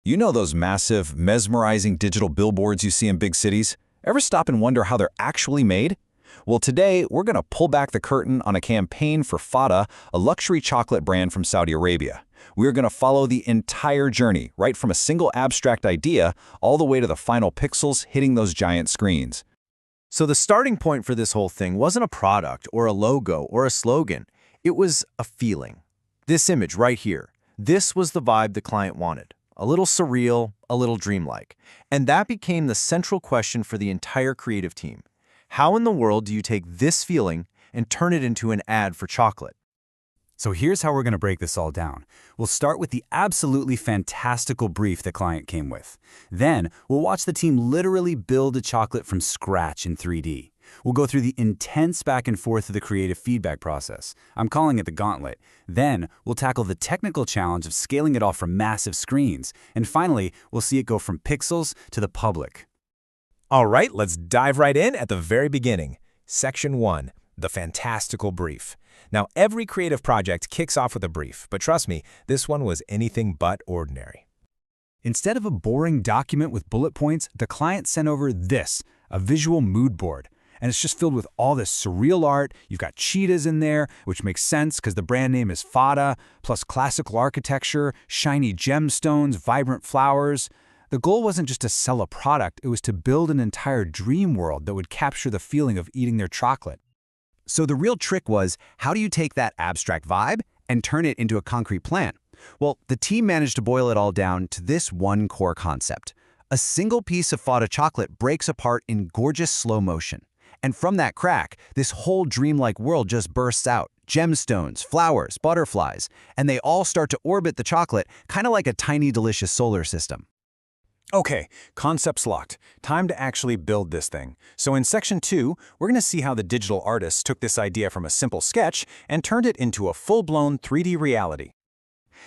You know those massive, mesmerizing digital billboards you see in big cities? Ever stop and wonder how they're actually made? Well, today, we're going to pull back the curtain on a campaign for Fahda, a luxury chocolate brand from Saudi Arabia. We're going to follow the entire journey, right from a single abstract idea all the way to the final pixels hitting those giant screens. So the starting point for this whole thing wasn't a product or a logo or a slogan. It was a feeling. This image right here, this was the vibe the client wanted. A little surreal, a little dreamlike. And that became the central question for the entire creative team. How in the world do you take this feeling and turn it into an ad for chocolate? So here's how we're going to break this all down. We'll start with the absolutely fantastical brief the client came with. Then, we'll watch the team literally build a chocolate from scratch in 3D. We'll go through the intense back and forth of the creative feedback process. I'm calling it the gauntlet. Then, we'll tackle the technical challenge of scaling it all from massive screens. And finally, we'll see it go from pixels to the public. All right, let's dive right in at the very beginning. Section 1, the fantastical brief. Now, every creative project kicks off with a brief, but trust me, this one was anything but ordinary. Instead of a boring document with bullet points, the client sent over this, a visual mood board. And it's just filled with all this surreal art. You've got cheetahs in there, which makes sense because the brand name is Fahda, plus classical architecture, shiny gemstones, vibrant flowers. The goal wasn't just to sell a product, it was to build an entire dream world that would capture the feeling of eating their chocolate. So the real trick was, how do you take that abstract vibe and turn it into a concrete plan? Well, the team managed to boil it all down to this one core concept. A single piece of Fahda chocolate breaks apart in gorgeous slow motion. And from that crack, this whole dreamlike world just bursts out. Gemstones, flowers, butterflies, and they all start to orbit the chocolate, kind of like a tiny, delicious solar system. Okay, concepts locked. Time to actually build this thing. So in Section 2, we're going to see how the digital artists took this idea from a simple sketch and turned it into a full-blown 3D reality.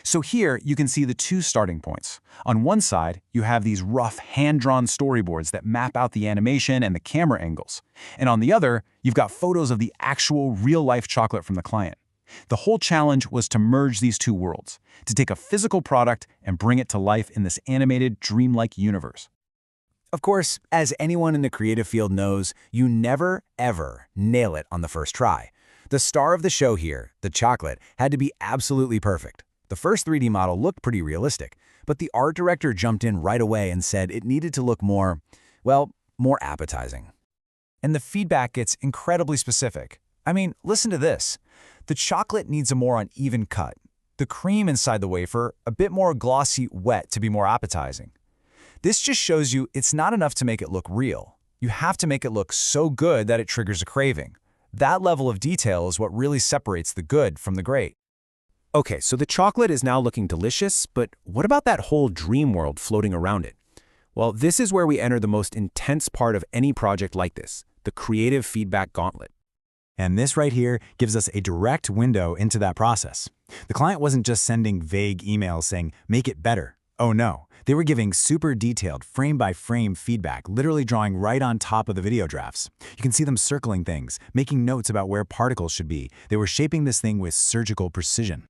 So here, you can see the two starting points. On one side, you have these rough, hand-drawn storyboards that map out the animation and the camera angles. And on the other, you've got photos of the actual real-life chocolate from the client. The whole challenge was to merge these two worlds, to take a physical product and bring it to life in this animated, dreamlike universe. Of course, as anyone in the creative field knows, you never, ever nail it on the first try. The star of the show here, the chocolate, had to be absolutely perfect. The first 3D model looked pretty realistic, but the art director jumped in right away and said it needed to look more, well, more appetizing. And the feedback gets incredibly specific. I mean, listen to this. The chocolate needs a more uneven cut. The cream inside the wafer, a bit more glossy wet to be more appetizing. This just shows you it's not enough to make it look real. You have to make it look so good that it triggers a craving. That level of detail is what really separates the good from the great. Okay, so the chocolate is now looking delicious, but what about that whole dream world floating around it? Well, this is where we enter the most intense part of any project like this, the creative feedback gauntlet. And this right here gives us a direct window into that process. The client wasn't just sending vague emails saying, make it better. Oh no, they were giving super detailed frame-by-frame feedback, literally drawing right on top of the video drafts. You can see them circling things, making notes about where particles should be. They were shaping this thing with surgical precision.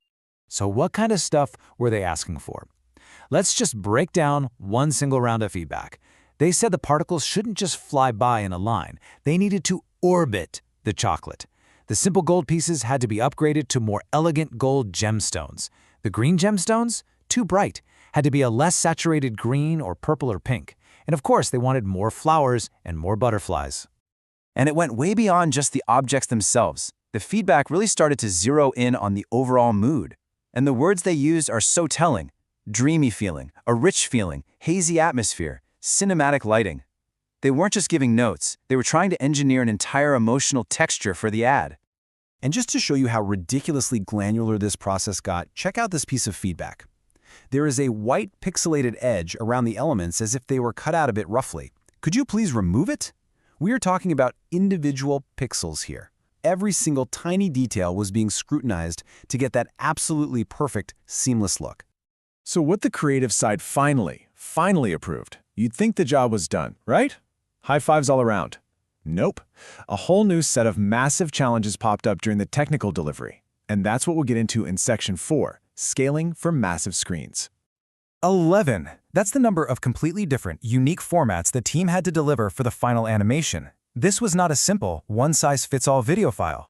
So what kind of stuff were they asking for? Let's just break down one single round of feedback. They said the particles shouldn't just fly by in a line. They needed to orbit the chocolate. The simple gold pieces had to be upgraded to more elegant gold gemstones. The green gemstones, too bright, had to be a less saturated green or purple or pink. And of course, they wanted more flowers and more butterflies. And it went way beyond just the objects themselves. The feedback really started to zero in on the overall mood. And the words they used are so telling. Dreamy feeling, a rich feeling, hazy atmosphere, cinematic lighting. They weren't just giving notes, they were trying to engineer an entire emotional texture for the ad. And just to show you how ridiculously granular this process got, check out this piece of feedback. There is a white pixelated edge around the elements as if they were cut out a bit roughly. Could you please remove it? We are talking about individual pixels here. Every single tiny detail was being scrutinized to get that absolutely perfect, seamless look. So what the creative side finally approved, you'd think the job was done, right? High fives all around. Nope. A whole new set of massive challenges popped up during the technical delivery. And that's what we'll get into in Section 4, scaling for massive screens. 11. That's the number of completely different, unique formats the team had to deliver for the final animation. This was not a simple, one-size-fits-all video file.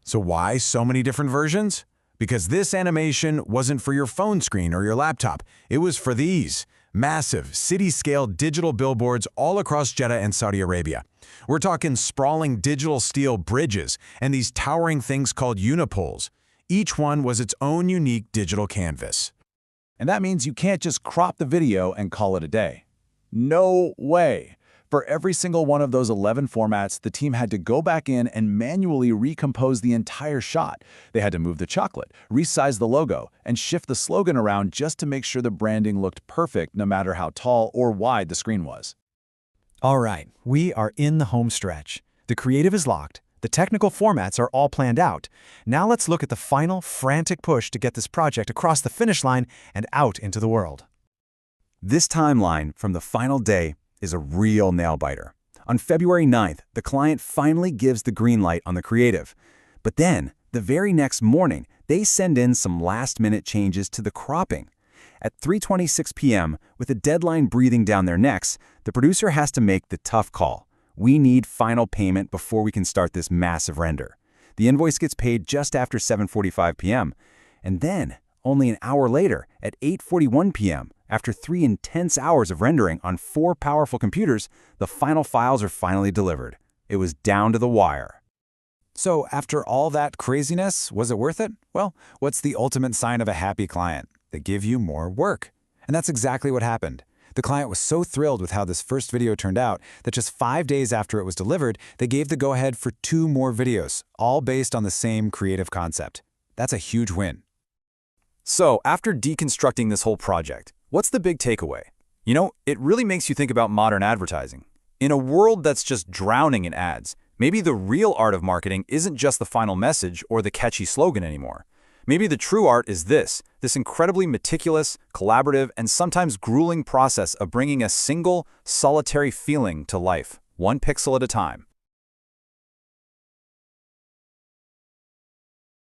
So why so many different versions? Because this animation wasn't for your phone screen or your laptop. It was for these massive, city-scale digital billboards all across Jeddah and Saudi Arabia. We're talking sprawling digital steel bridges and these towering things called unipoles. Each one was its own unique digital canvas. And that means you can't just crop the video and call it a day. No way! For every single one of those 11 formats, the team had to go back in and manually recompose the entire shot. They had to move the chocolate, resize the logo, and shift the slogan around just to make sure the branding looked perfect no matter how tall or wide the screen was. All right, we are in the home stretch. The creative is locked. The technical formats are all planned out. Now let's look at the final, frantic push to get this project across the finish line and out into the world. This timeline from the final day is a real nail-biter. On February 9th, the client finally gives the green light on the creative. But then, the very next morning, they send in some last-minute changes to the cropping. At 3:26 p.m., with a deadline breathing down their necks, the producer has to make the tough call. We need final payment before we can start this massive render. The invoice gets paid just after 7:45 p.m. And then, only an hour later, at 8:41 p.m., after 3 intense hours of rendering on 4 powerful computers, the final files are finally delivered. It was down to the wire. So after all that craziness, was it worth it? Well, what's the ultimate sign of a happy client? They give you more work. And that's exactly what happened. The client was so thrilled with how this first video turned out that just 5 days after it was delivered, they gave the go-ahead for 2 more videos, all based on the same creative concept. That's a huge win. So after deconstructing this whole project, what's the big takeaway? You know, it really makes you think about modern advertising. In a world that's just drowning in ads, maybe the real art of marketing isn't just the final message or the catchy slogan anymore. Maybe the true art is this incredibly meticulous, collaborative, and sometimes grueling process of bringing a single, solitary feeling to life, one pixel at a time.